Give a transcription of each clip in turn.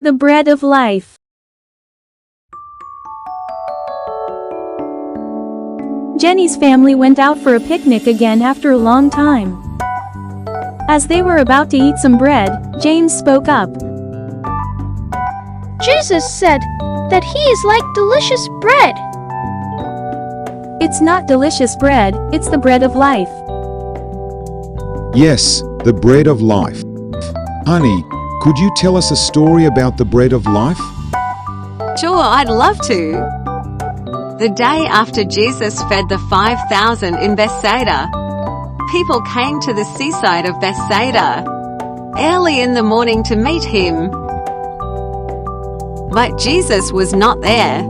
the bread of life. Jenny's family went out for a picnic again after a long time. As they were about to eat some bread, James spoke up. Jesus said that he is like delicious bread. It's not delicious bread, it's the bread of life. Yes, the bread of life. Honey, could you tell us a story about the bread of life? Sure, I'd love to. The day after Jesus fed the 5,000 in Bethsaida, people came to the seaside of Bethsaida early in the morning to meet him. But Jesus was not there.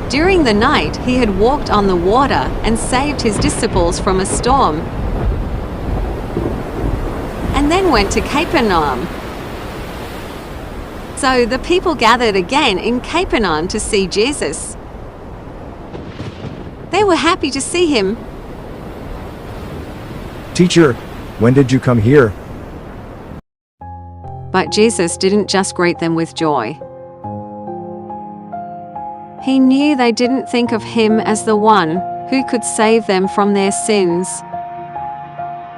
During the night, he had walked on the water and saved his disciples from a storm, and then went to Capernaum. So the people gathered again in Capernaum to see Jesus. They were happy to see him. Teacher, when did you come here? But Jesus didn't just greet them with joy. He knew they didn't think of him as the one who could save them from their sins.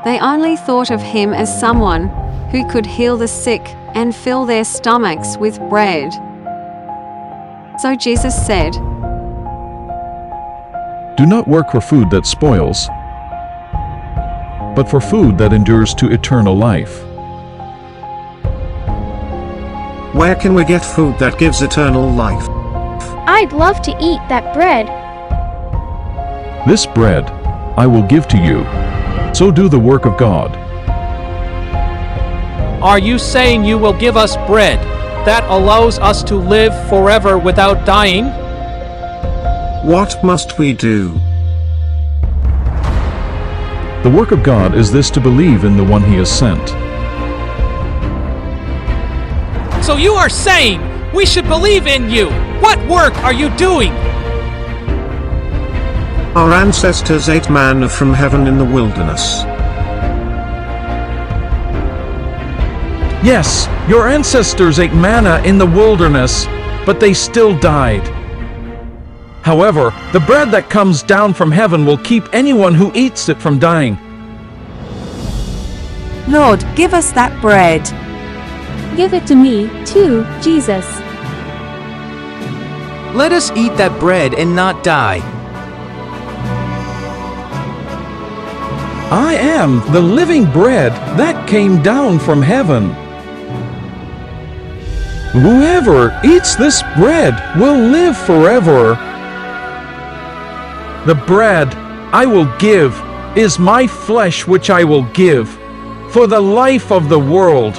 They only thought of him as someone who could heal the sick and fill their stomachs with bread. So Jesus said, Do not work for food that spoils, but for food that endures to eternal life. Where can we get food that gives eternal life? I'd love to eat that bread. This bread I will give to you, so do the work of God. Are you saying you will give us bread that allows us to live forever without dying? What must we do? The work of God is this, to believe in the one he has sent. So you are saying we should believe in you. What work are you doing? Our ancestors ate manna from heaven in the wilderness. Yes, your ancestors ate manna in the wilderness, but they still died. However, the bread that comes down from heaven will keep anyone who eats it from dying. Lord, give us that bread. Give it to me, too, Jesus. Let us eat that bread and not die. I am the living bread that came down from heaven. Whoever eats this bread will live forever. The bread I will give is my flesh, which I will give for the life of the world.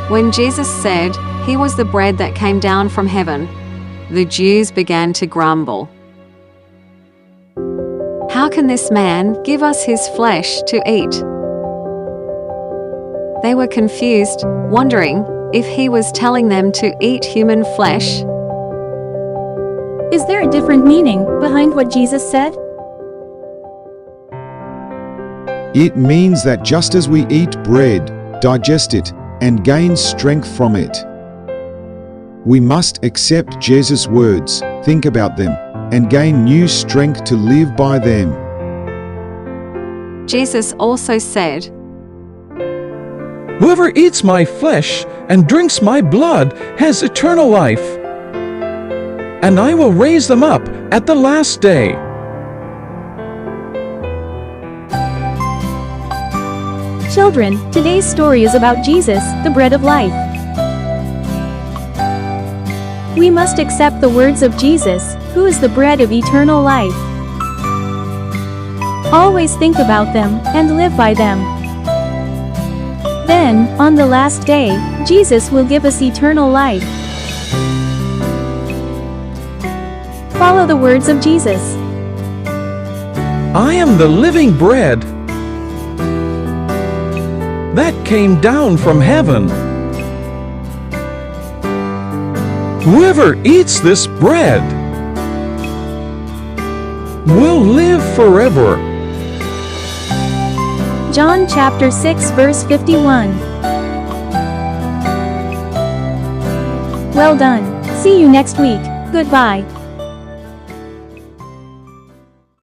When Jesus said he was the bread that came down from heaven, the Jews began to grumble. How can this man give us his flesh to eat? They were confused, wondering if he was telling them to eat human flesh. Is there a different meaning behind what Jesus said? It means that just as we eat bread, digest it, and gain strength from it, we must accept Jesus' words, think about them, and gain new strength to live by them. Jesus also said, Whoever eats my flesh and drinks my blood has eternal life, and I will raise them up at the last day. Children, today's story is about Jesus, the bread of life. We must accept the words of Jesus, who is the bread of eternal life. Always think about them and live by them. Then, on the last day, Jesus will give us eternal life. Follow the words of Jesus. I am the living bread that came down from heaven. Whoever eats this bread will live forever. John chapter 6 verse 51. Well done. See you next week. Goodbye.